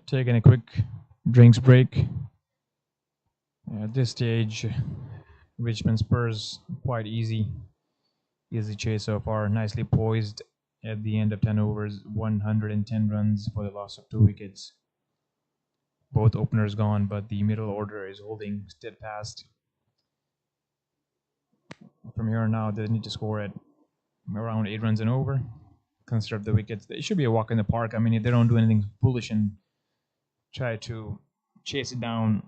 Taking a quick drinks break. At this stage, Richmond Spurs quite easy chase so far. Nicely poised at the end of 10 overs, 110 runs for the loss of 2 wickets. Both openers gone, but the middle order is holding steadfast. From here on out, they need to score at around 8 runs and over. Conserve the wickets. It should be a walk in the park. I mean, if they don't do anything foolish and try to chase it down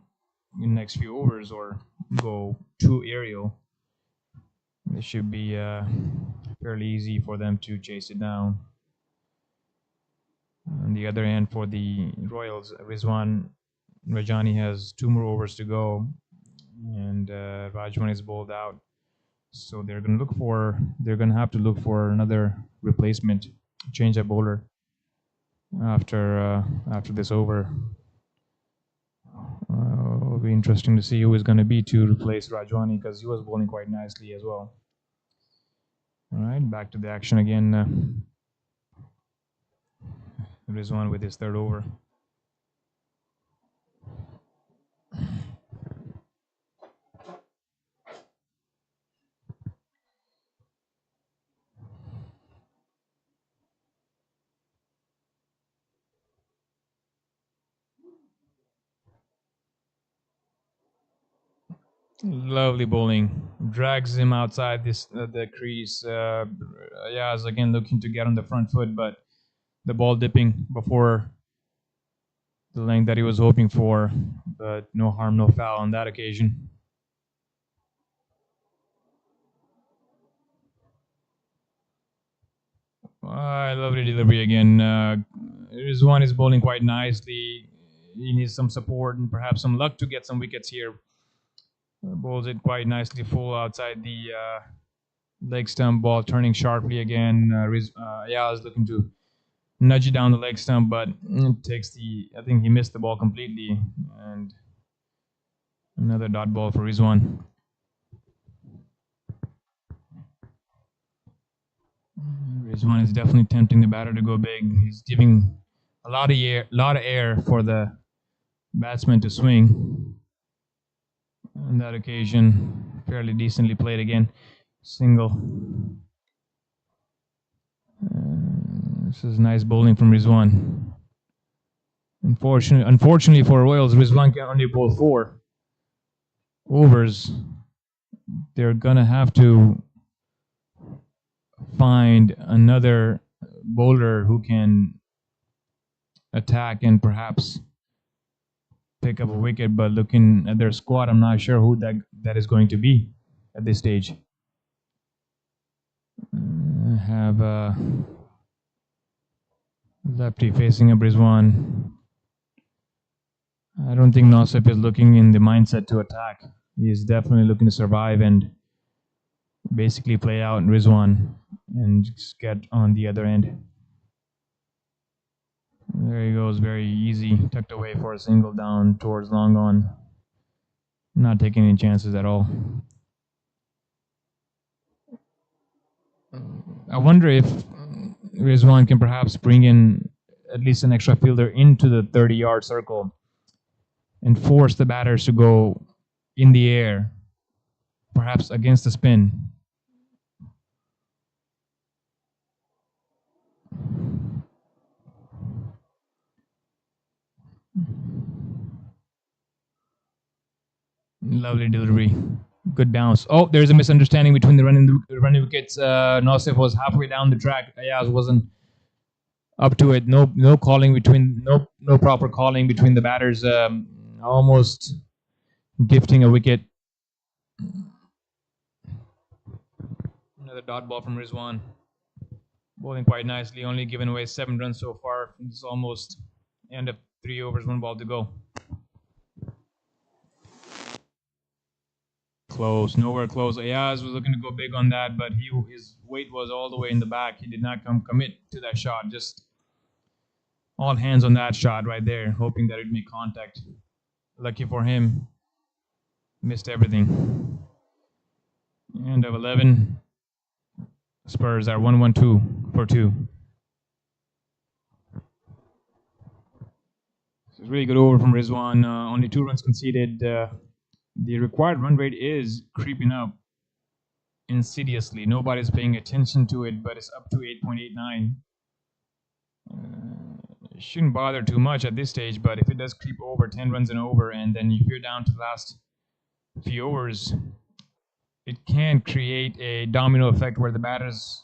in the next few overs or go too aerial, it should be fairly easy for them to chase it down. On the other hand, for the Royals, Rizwan Rajani has 2 more overs to go, and Rajwan is bowled out. So they're going to have to look for another replacement, change a bowler after this over. It'll be interesting to see who is going to be to replace Rajwani because he was bowling quite nicely as well. All right, back to the action again. Rizwan with his third over. Lovely bowling. Drags him outside the crease. Ayaz again looking to get on the front foot, but the ball dipping before the length that he was hoping for. But no harm, no foul on that occasion. Lovely delivery again. Rizwan is bowling quite nicely. He needs some support and perhaps some luck to get some wickets here. Bowls it quite nicely full outside the leg stump, ball turning sharply again. Ayaz looking to nudge it down the leg stump, but I think he missed the ball completely. And another dot ball for Rizwan. Rizwan is definitely tempting the batter to go big. He's giving a lot of air for the batsman to swing. On that occasion, fairly decently played again. Single. This is nice bowling from Rizwan. Unfortunately for Royals, Rizwan can only bowl 4 overs. They're gonna have to find another bowler who can attack and perhaps pick up a wicket. But looking at their squad, I'm not sure who that is going to be at this stage. Have lefty facing up Rizwan. I don't think Nosip is looking in the mindset to attack. He is definitely looking to survive and basically play out Rizwan and just get on the other end. There he goes, very easy, tucked away for a single down towards long on. Not taking any chances at all. I wonder if Rizwan can perhaps bring in at least an extra fielder into the 30-yard circle and force the batters to go in the air, perhaps against the spin. Lovely delivery. Good bounce. Oh, there's a misunderstanding between the running wickets. Nosif was halfway down the track. Ayaz wasn't up to it. No calling between no proper calling between the batters. Almost gifting a wicket. Another dot ball from Rizwan. Bowling quite nicely. Only given away 7 runs so far. It's almost end of 3 overs, 1 ball to go. Close, nowhere close. Ayaz was looking to go big on that, but his weight was all the way in the back. He did not commit to that shot. Just all hands on that shot right there, hoping that it'd make contact. Lucky for him, missed everything. End of 11. Spurs are 1-1-2 for 2. It's a really good over from Rizwan. Only 2 runs conceded. The required run rate is creeping up insidiously. Nobody's paying attention to it, but it's up to 8.89. Shouldn't bother too much at this stage, but if it does creep over 10 runs and over, and then if you're down to the last few overs, it can create a domino effect where the batters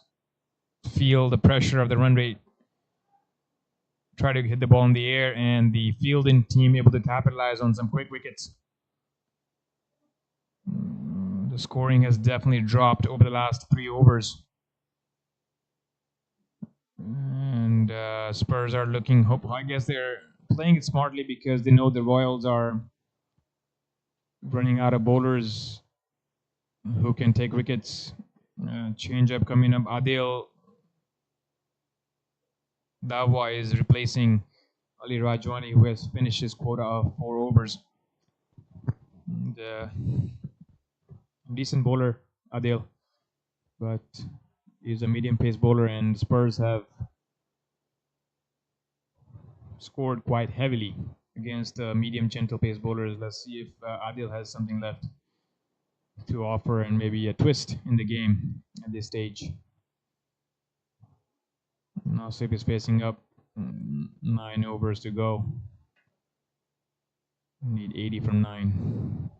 feel the pressure of the run rate, try to hit the ball in the air, and the fielding team able to capitalize on some quick wickets. The scoring has definitely dropped over the last 3 overs. And Spurs are looking hopeful. I guess they're playing it smartly because they know the Royals are running out of bowlers who can take wickets. Change up coming up. Adil Dawa is replacing Ali Rajwani, who has finished his quota of 4 overs. And, decent bowler, Adil, but he's a medium pace bowler, and Spurs have scored quite heavily against medium gentle pace bowlers. Let's see if Adil has something left to offer and maybe a twist in the game at this stage. Nasib is facing up. 9 overs to go. Need 80 from 9.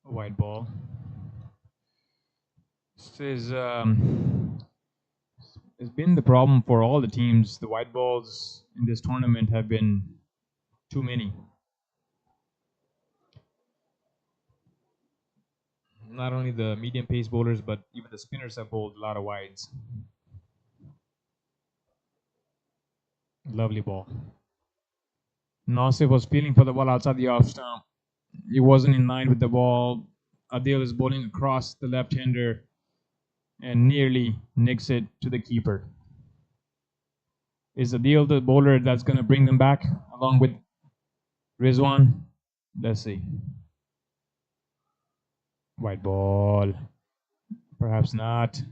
A white ball. This is it's been the problem for all the teams. The white balls in this tournament have been too many. Not only the medium pace bowlers, but even the spinners have bowled a lot of wides. Lovely ball. Nasif was feeling for the ball outside the off stump. He wasn't in line with the ball. Adil is bowling across the left-hander and nearly nicks it to the keeper. Is Adil the bowler that's going to bring them back along with Rizwan? Let's see. White ball. Perhaps not.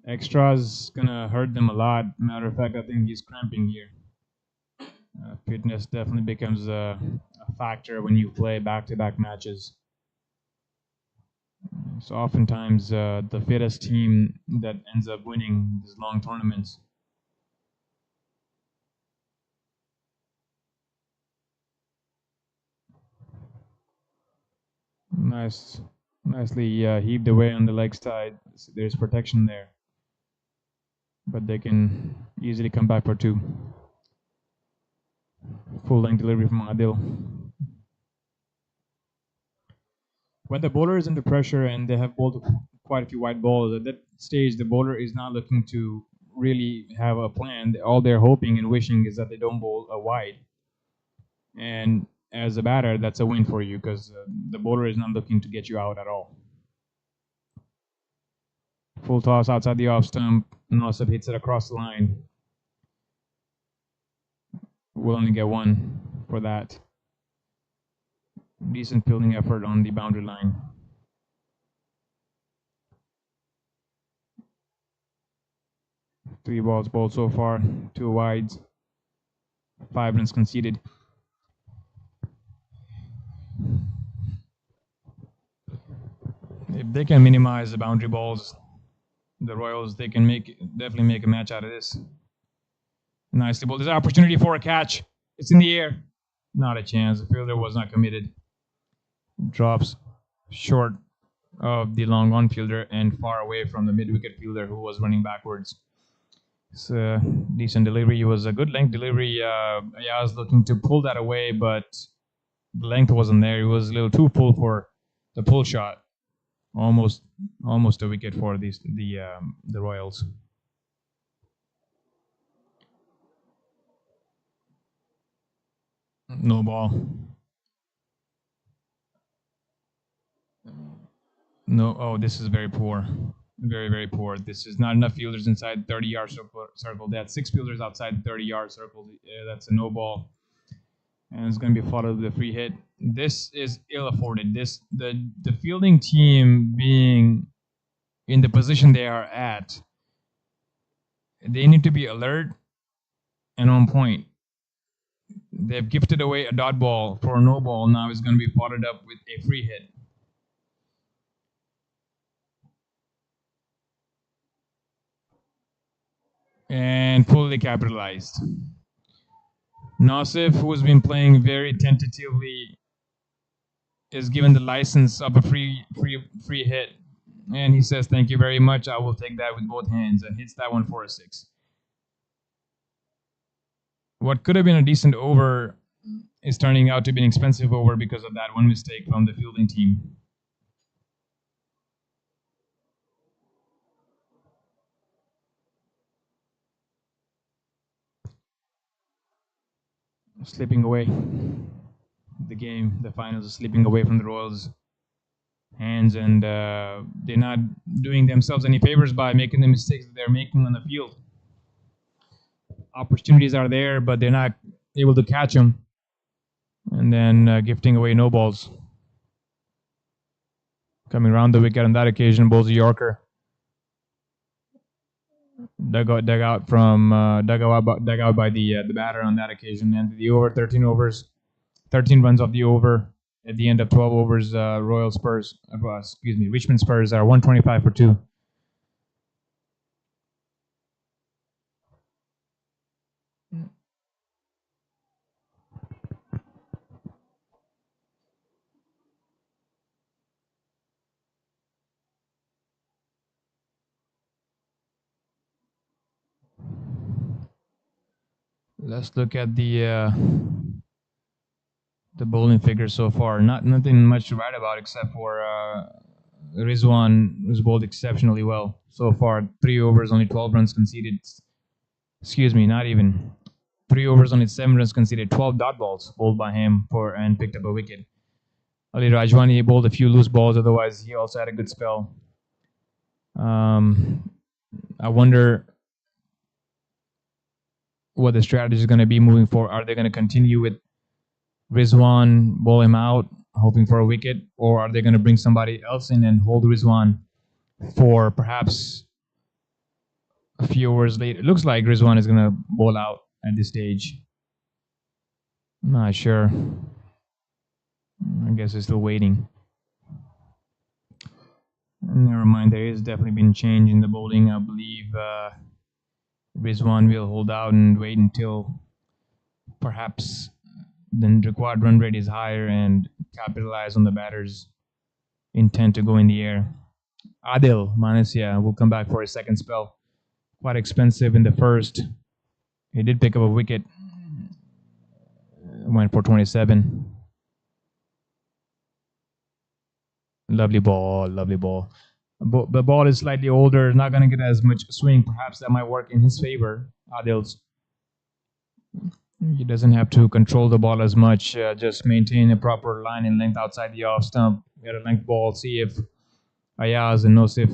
Extra's going to hurt them a lot. Matter of fact, I think he's cramping here. Fitness definitely becomes a factor when you play back-to-back matches. So oftentimes the fittest team that ends up winning these long tournaments. Nicely heaved away on the leg side. So there's protection there, but they can easily come back for 2. Full length delivery from Adil. When the bowler is under pressure and they have bowled quite a few wide balls, at that stage the bowler is not looking to really have a plan. All they're hoping and wishing is that they don't bowl a wide. And as a batter, that's a win for you because the bowler is not looking to get you out at all. Full toss outside the off stump. Nasib hits it across the line. We'll only get 1 for that. Decent fielding effort on the boundary line. Three balls bowled so far, 2 wides, 5 runs conceded. If they can minimize the boundary balls, the Royals, they can definitely make a match out of this. Nicely bowled. There's an opportunity for a catch. It's in the air. Not a chance. The fielder was not committed. Drops short of the long on fielder and far away from the mid wicket fielder who was running backwards. It's a decent delivery. It was a good length delivery. I was looking to pull that away, but the length wasn't there. It was a little too full for the pull shot. Almost, almost a wicket for the Royals. No ball. No. Oh, this is very poor. Very, very poor. This is not enough fielders inside 30-yard circle. They had 6 fielders outside the 30-yard circle. That's a no ball, and it's going to be followed with a free hit. This is ill afforded. The fielding team being in the position they are at, they need to be alert and on point. They've gifted away a dot ball for a no ball. Now it's going to be followed up with a free hit. And fully capitalized. Nasif, who has been playing very tentatively, is given the license of a free hit, and he says, "Thank you very much. I will take that with both hands," and hits that one for a 6. What could have been a decent over is turning out to be an expensive over because of that one mistake from the fielding team. Slipping away. The game, the finals are slipping away from the Royals' hands, and they're not doing themselves any favors by making the mistakes that they're making on the field. Opportunities are there, but they're not able to catch them, and then gifting away no balls. Coming around the wicket on that occasion, bowls a Yorker. Dug out by the batter on that occasion, and the over 13 overs, 13 runs off the over. At the end of 12 overs, Richmond Spurs are 125 for 2. Let's look at the bowling figures so far. Nothing much to write about except for Rizwan, who's bowled exceptionally well so far. 3 overs, only 12 runs conceded. Excuse me, not even. 3 overs, only 7 runs conceded. 12 dot balls bowled by him and picked up a wicket. Ali Rajwani bowled a few loose balls. Otherwise, he also had a good spell. I wonder what the strategy is going to be moving forward. Are they going to continue with Rizwan, bowl him out, hoping for a wicket, or are they going to bring somebody else in and hold Rizwan for perhaps a few hours later? It looks like Rizwan is going to bowl out at this stage. I'm not sure. I guess he's still waiting. Never mind, there is definitely been change in the bowling. I believe Rizwan will hold out and wait until perhaps the required run rate is higher and capitalize on the batter's intent to go in the air. Adil Manasia will come back for his second spell. Quite expensive in the first. He did pick up a wicket. Went for 27. Lovely ball, lovely ball. The ball is slightly older, not going to get as much swing. Perhaps that might work in his favor, Adil's. He doesn't have to control the ball as much, just maintain a proper line and length outside the off stump. Get a length ball, see if Ayaz and Nosif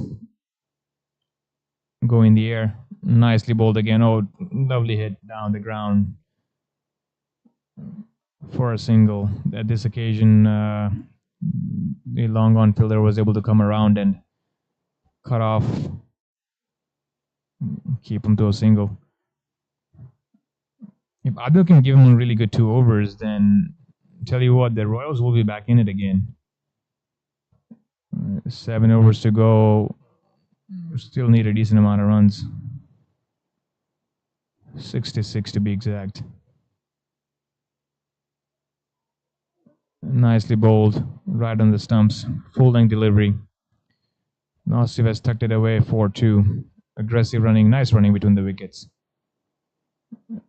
go in the air. Nicely bowled again. Oh, lovely hit down the ground for a single. At this occasion, the long on fielder was able to come around and cut off, keep him to a single. If Adil can give him a really good 2 overs, then tell you what, the Royals will be back in it again. 7 overs to go. Still need a decent amount of runs. 66 to be exact. Nicely bowled, right on the stumps. Full length delivery. Nasif has tucked it away 4-2. Aggressive running, nice running between the wickets.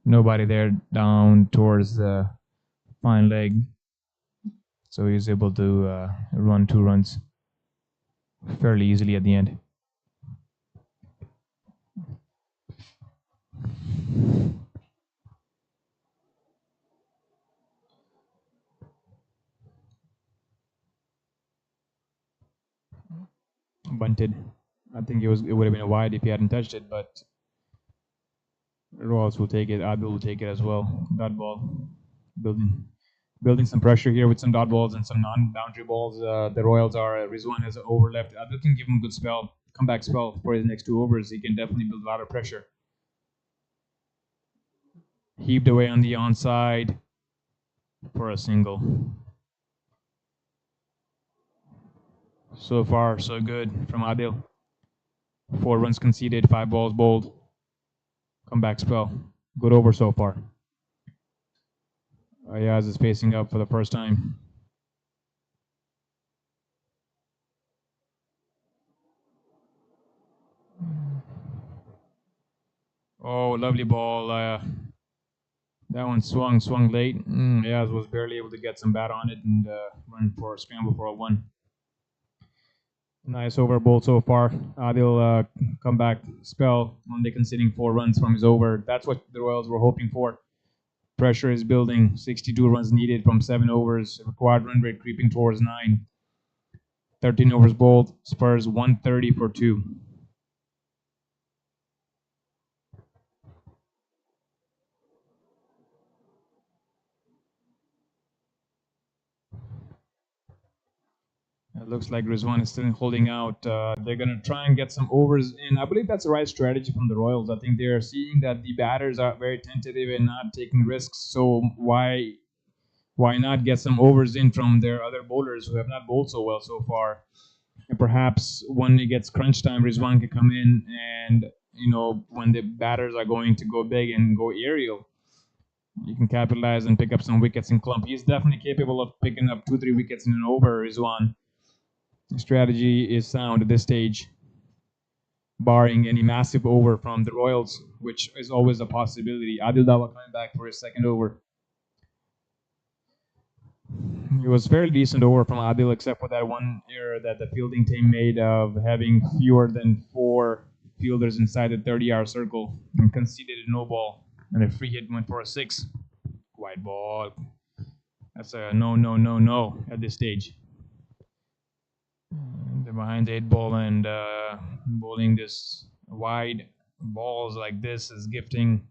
Nobody there down towards the fine leg. So he's able to run 2 runs fairly easily at the end. Bunted. I think it would have been a wide if he hadn't touched it, but Royals will take it. Adil will take it as well. Dot ball. Building some pressure here with some dot balls and some non-boundary balls. The Royals are Rizwan has over left. Adil can give him a good spell, comeback spell for his next 2 overs. He can definitely build a lot of pressure. Heaved away on the onside for a single. So far, so good from Adil. 4 runs conceded, 5 balls bowled. Comeback spell. Good over so far. Ayaz is facing up for the first time. Oh, lovely ball. That one swung late. Ayaz was barely able to get some bat on it and run for a scramble for a 1. Nice over bowl so far. Adil comeback spell, only conceding 4 runs from his over. That's what the Royals were hoping for. Pressure is building. 62 runs needed from 7 overs. Required run rate creeping towards 9. 13 overs bowled. Spurs 130 for 2. It looks like Rizwan is still holding out. They're going to try and get some overs in. I believe that's the right strategy from the Royals. I think they're seeing that the batters are very tentative and not taking risks. So why not get some overs in from their other bowlers who have not bowled so well so far? And perhaps when it gets crunch time, Rizwan can come in and, when the batters are going to go big and go aerial, you can capitalize and pick up some wickets in clump. He's definitely capable of picking up 2-3 wickets in an over, Rizwan. Strategy is sound at this stage, barring any massive over from the Royals, which is always a possibility. Adil Dawa coming back for his second over. It was fairly decent over from Adil, except for that one error that the fielding team made of having fewer than 4 fielders inside the 30-yard circle and conceded a no ball, and a free hit went for a 6. White ball. That's a no at this stage. They're behind the 8 ball and bowling this wide balls like this is gifting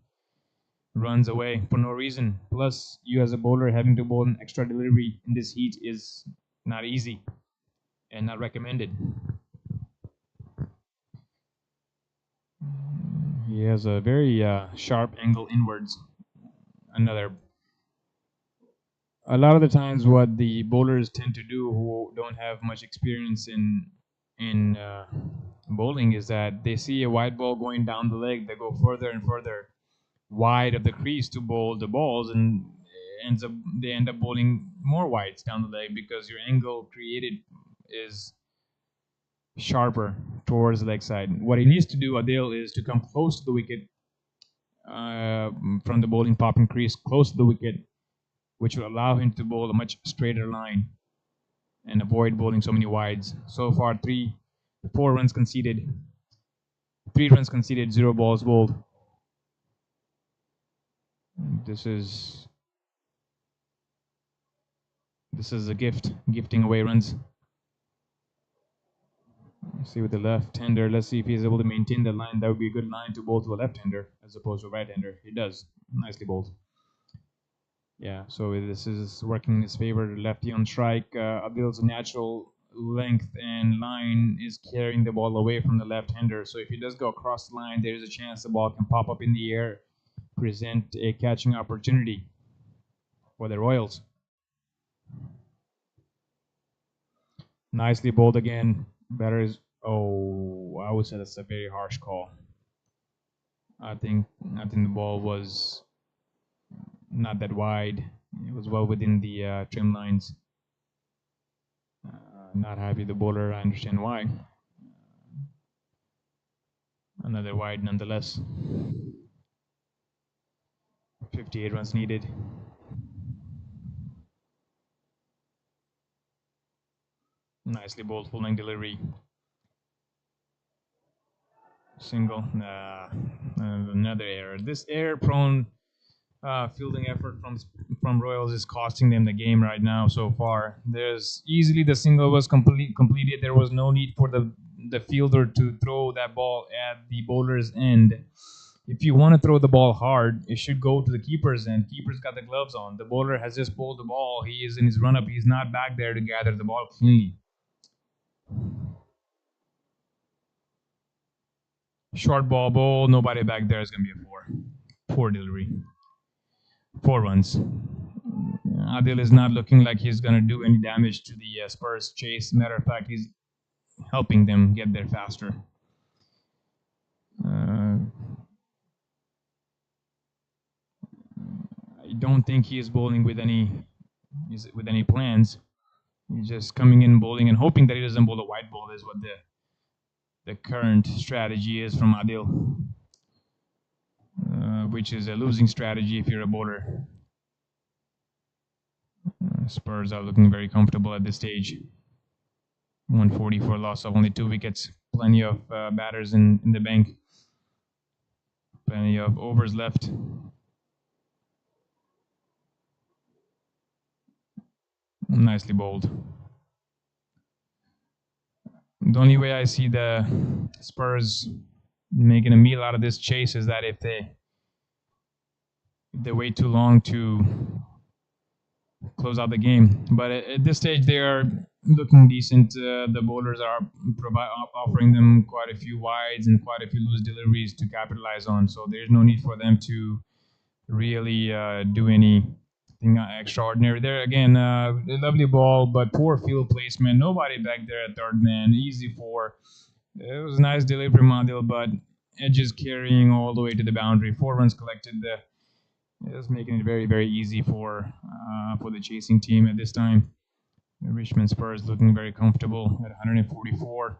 runs away for no reason. Plus, you as a bowler having to bowl an extra delivery in this heat is not easy and not recommended. He has a very sharp angle inwards. A lot of the times, what the bowlers tend to do who don't have much experience in bowling is that they see a wide ball going down the leg, they go further and further wide of the crease to bowl the balls, and they end up bowling more wides down the leg because your angle created is sharper towards the leg side. What he needs to do, Adil, is to come close to the wicket from the bowling popping crease, close to the wicket, which will allow him to bowl a much straighter line and avoid bowling so many wides. So far, 4 runs conceded, 3 runs conceded, 0 balls bowled. This is a gifting away runs. Let's see with the left-hander. Let's see if he's able to maintain the line. That would be a good line to bowl to a left-hander as opposed to a right-hander. He does. Nicely bowled. Yeah, so this is working in his favor. Lefty on strike. Abdul's natural length and line is carrying the ball away from the left-hander. So if he does go across the line, there is a chance the ball can pop up in the air, present a catching opportunity for the Royals. Nicely bowled again. Batter is. Oh, I would say that's a very harsh call. I think the ball was not that wide. It was well within the trim lines. Not happy the bowler. I understand why. Another wide nonetheless. 58 runs needed. Nicely bowled, full length delivery. Single. Another error. This error-prone fielding effort from Royals is costing them the game right now so far. There's easily the single was completed. There was no need for the fielder to throw that ball at the bowler's end. If you want to throw the ball hard, it should go to the keeper's end. Keeper's got the gloves on. The bowler has just bowled the ball. He is in his run up. He's not back there to gather the ball cleanly. Short ball bowl. Nobody back there is going to be a four. Poor delivery. 4 runs. Adil is not looking like he's going to do any damage to the Spurs chase. Matter of fact, he's helping them get there faster. Uh, I don't think he is bowling with any plans. He's just coming in bowling and hoping that he doesn't bowl a white ball is what the current strategy is from Adil, which is a losing strategy if you're a bowler. Spurs are looking very comfortable at this stage. 140 for a loss of only 2 wickets. Plenty of batters in the bank. Plenty of overs left. Nicely bowled. The only way I see the Spurs making a meal out of this chase is that if they wait too long to close out the game. But at this stage, they are looking decent. The bowlers are offering them quite a few wides and quite a few loose deliveries to capitalize on. So there's no need for them to really do anything extraordinary. There again, a lovely ball, but poor field placement. Nobody back there at third man. Easy four. It was a nice delivery, Madil, but edges carrying all the way to the boundary. 4 runs collected. It was making it very, very easy for the chasing team at this time. The Richmond Spurs looking very comfortable at 144.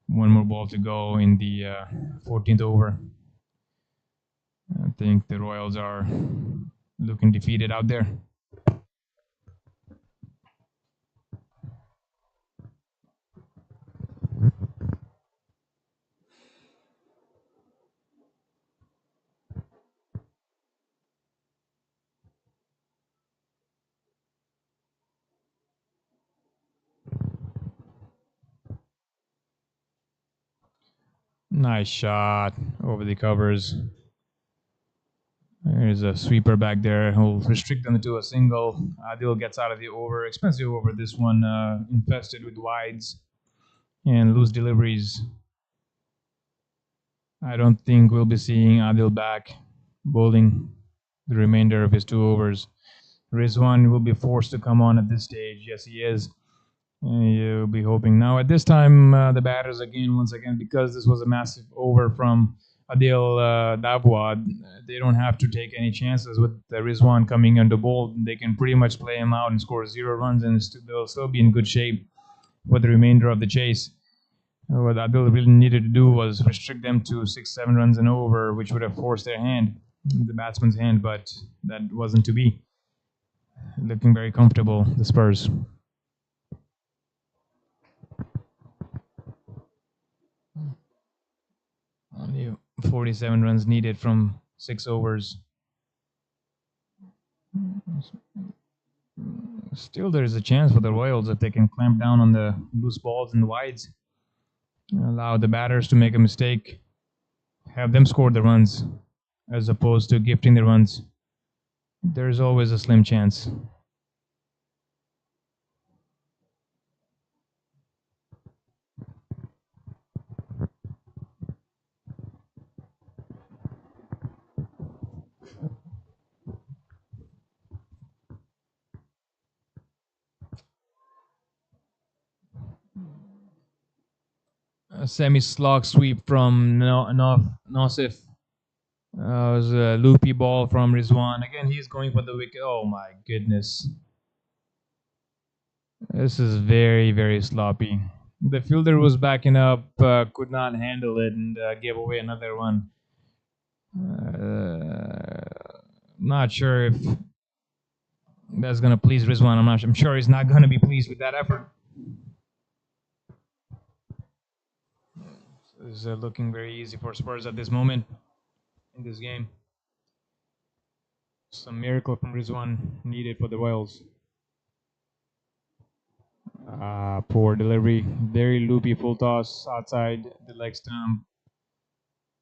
One more ball to go in the 14th over. I think the Royals are looking defeated out there. Nice shot over the covers. There's a sweeper back there who'll restrict them to a single. Adil gets out of the over. Expensive over this one, infested with wides and loose deliveries. I don't think we'll be seeing Adil back bowling the remainder of his 2 overs. Rizwan will be forced to come on at this stage. Yes, he is. You'll be hoping. Now, at this time, the batters again, once again, because this was a massive over from Adil Davwad, they don't have to take any chances with Rizwan coming under bowl. They can pretty much play him out and score 0 runs, and they'll still be in good shape for the remainder of the chase. What Adil really needed to do was restrict them to 6, 7 runs and over, which would have forced their hand, the batsman's hand, but that wasn't to be. Looking very comfortable, the Spurs. Only 47 runs needed from 6 overs. Still, there is a chance for the Royals if they can clamp down on the loose balls and the wides, allow the batters to make a mistake, have them score the runs as opposed to gifting the runs. There's always a slim chance. A semi slog sweep from Nosif. It was a loopy ball from Rizwan. Again, he's going for the wicket. Oh my goodness. This is very, very sloppy. The fielder was backing up, could not handle it, and gave away another one. Not sure if that's going to please Rizwan. I'm sure he's not going to be pleased with that effort. It's looking very easy for Spurs at this moment in this game. Some miracle from Rizwan needed for the Royals. Poor delivery. Very loopy full toss outside the leg stump.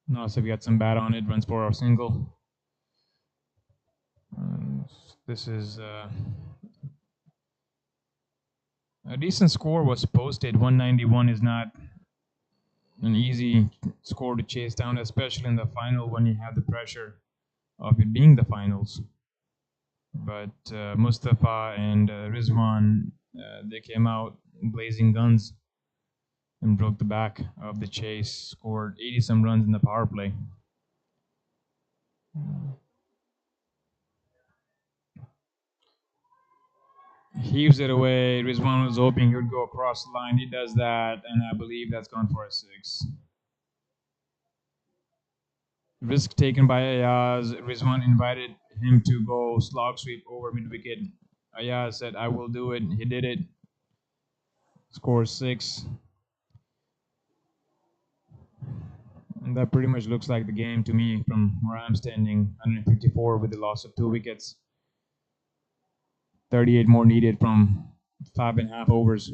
Nasib got some bat on it. Runs for a single. This is a decent score was posted. 191 is not an easy score to chase down, especially in the final when you have the pressure of it being the finals. But Mustafa and Rizwan, they came out blazing guns and broke the back of the chase, scored 80 some runs in the power play. Heaves it away. Rizwan was hoping he would go across the line. He does that, and I believe that's gone for a six. Risk taken by Ayaz. Rizwan invited him to go slog sweep over mid wicket. Ayaz said, I will do it. He did it. Scores six. And that pretty much looks like the game to me from where I'm standing. 154 with the loss of 2 wickets. 38 more needed from 5.5 overs.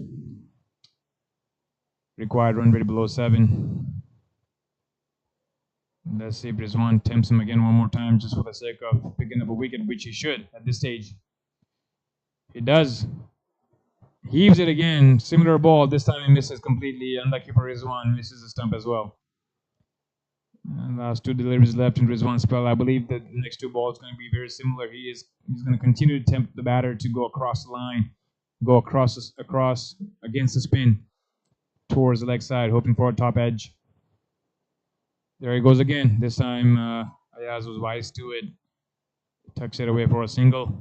Required run rate below 7. Let's see if Rizwan tempts him again one more time just for the sake of picking up a wicket, which he should at this stage. He does. Heaves it again. Similar ball. This time he misses completely. Unlucky for Rizwan. Misses the stump as well. And last 2 deliveries left in Rizwan's spell. I believe that the next 2 balls going to be very similar. He's going to continue to tempt the batter to go across the line, go across against the spin towards the leg side, hoping for a top edge. There he goes again. This time Ayaz was wise to it. Tucks it away for a single.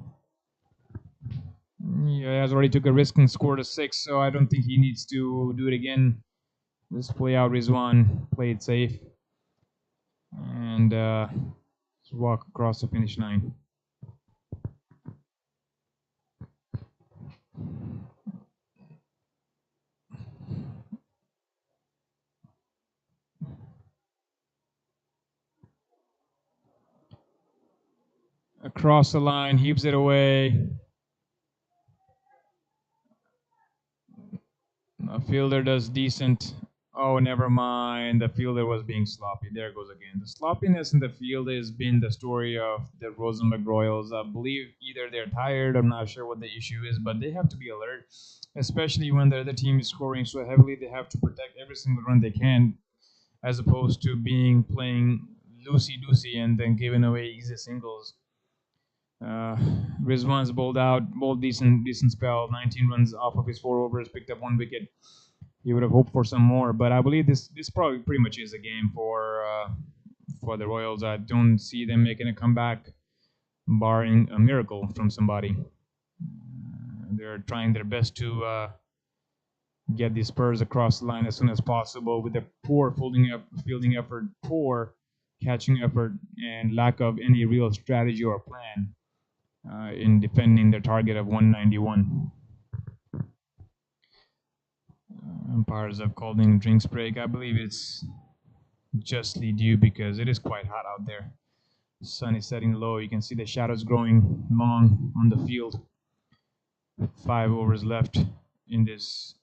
Ayaz already took a risk and scored a 6, so I don't think he needs to do it again. Just play out Rizwan, play it safe, and walk across the finish line. Across the line, heaves it away. A fielder does decent. Oh, never mind. The fielder was being sloppy. There goes again. The sloppiness in the field has been the story of the Rosenberg Royals. I believe either they're tired, I'm not sure what the issue is, but they have to be alert, especially when the other team is scoring so heavily. They have to protect every single run they can, as opposed to playing loosey-goosey and then giving away easy singles. Rizwan's bowled decent spell, 19 runs off of his 4 overs, picked up 1 wicket. He would have hoped for some more, but I believe this probably pretty much is a game for the Royals. I don't see them making a comeback, barring a miracle from somebody. They're trying their best to get the Spurs across the line as soon as possible with a poor fielding effort, poor catching effort, and lack of any real strategy or plan in defending their target of 191. Umpires have called in drinks break. I believe it's justly due because it is quite hot out there. The sun is setting low. You can see the shadows growing long on the field. 5 overs left in this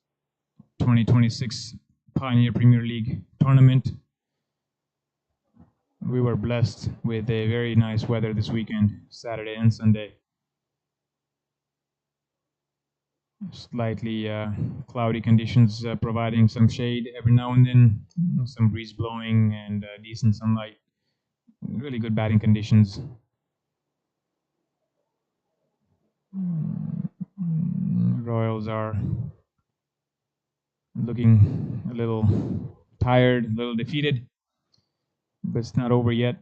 2026 Pioneer Premier League tournament. We were blessed with a very nice weather this weekend, Saturday and Sunday. Slightly cloudy conditions providing some shade every now and then, some breeze blowing and decent sunlight. Really good batting conditions. Royals are looking a little tired, a little defeated, but it's not over yet.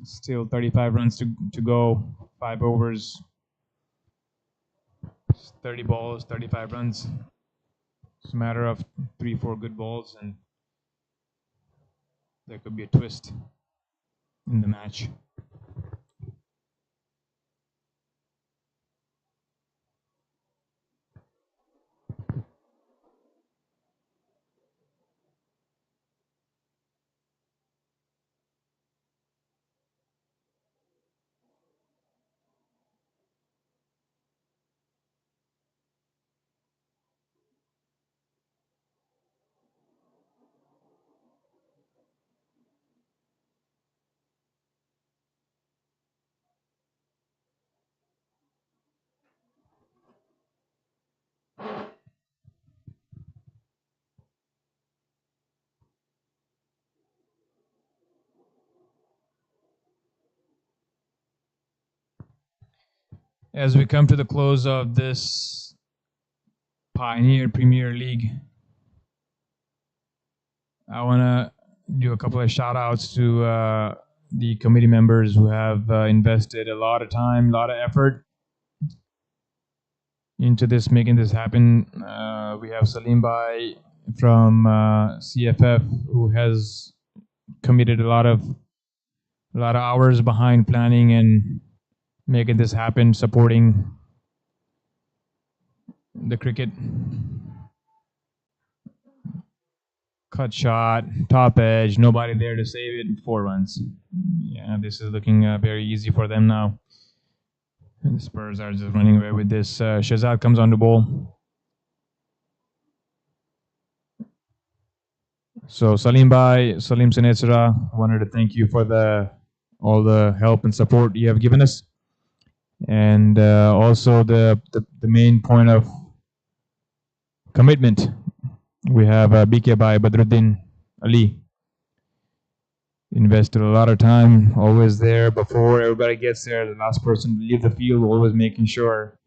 Still 35 runs to go. 5 overs, 30 balls, 35 runs. It's a matter of 3, 4 good balls, and there could be a twist in the match. As we come to the close of this Pioneer Premier League, I want to do a couple of shout outs to the committee members who have invested a lot of time, a lot of effort into this, making this happen. We have Salim Bhai from CFF who has committed a lot of hours behind planning and making this happen, supporting the cricket. Cut shot, top edge, nobody there to save it. 4 runs. Yeah, this is looking very easy for them now. And the Spurs are just running away with this. Shahzad comes on the ball. So Salim Bhai, Salim Sinesra, wanted to thank you for all the help and support you have given us, and also the main point of commitment. We have BK Bhai Badruddin Ali. Invested a lot of time, always there before everybody gets there. The last person to leave the field, always making sure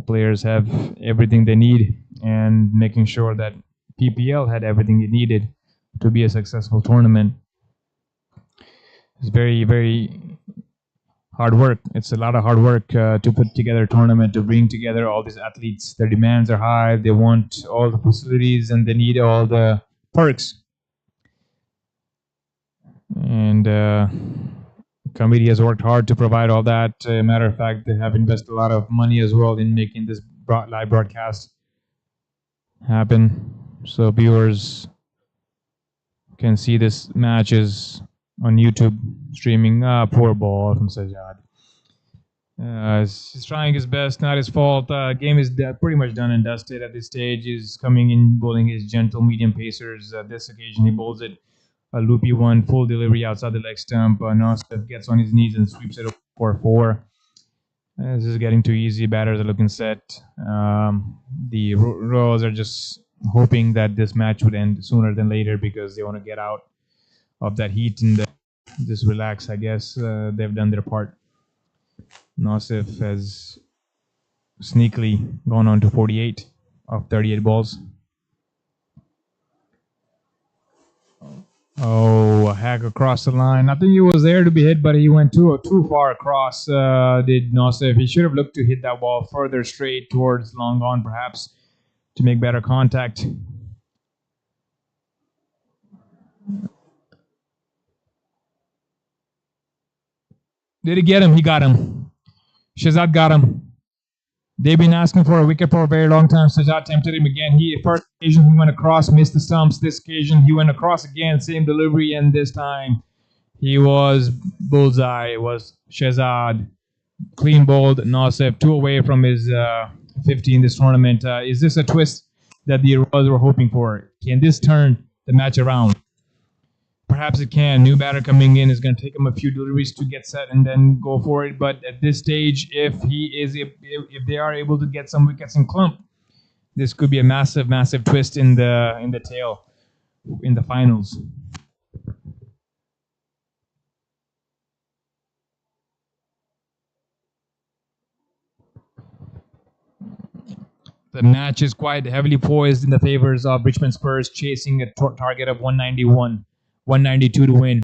players have everything they need and making sure that PPL had everything it needed to be a successful tournament. It's very, very hard work. It's a lot of hard work to put together a tournament, to bring together all these athletes. Their demands are high. They want all the facilities and they need all the perks. And committee has worked hard to provide all that. Matter of fact, they have invested a lot of money as well in making this live broadcast happen, so viewers can see this matches on YouTube streaming. Poor ball from Sajjad. He's trying his best, not his fault. Game is pretty much done and dusted at this stage. He's coming in bowling his gentle medium pacers. This occasion he bowls it a loopy one, full delivery outside the leg stump. Nosef gets on his knees and sweeps it for 4. This is getting too easy. Batters are looking set. The Royals are just hoping that this match would end sooner than later because they want to get out of that heat and just relax. I guess they've done their part. Nosef has sneakily gone on to 48 of 38 balls. Oh, a hack across the line. I think he was there to be hit, but he went too far across. Did Nosef? He should have looked to hit that ball further straight towards long on, perhaps, to make better contact. Did he get him? He got him. Shahzad got him. They've been asking for a wicket for a very long time. Sajjad tempted him again. First occasion he went across, missed the stumps. This occasion he went across again, same delivery, and this time he was bullseye. It was Shahzad. Clean bowled Nosef, 2 away from his 50 in this tournament. Is this a twist that the Royals were hoping for? Can this turn the match around? Perhaps it can. New batter coming in is going to take him a few deliveries to get set and then go for it. But at this stage, if they are able to get some wickets in clump, this could be a massive, massive twist in the tail in the finals. The match is quite heavily poised in the favors of Richmond Spurs, chasing a target of 191, 192 to win.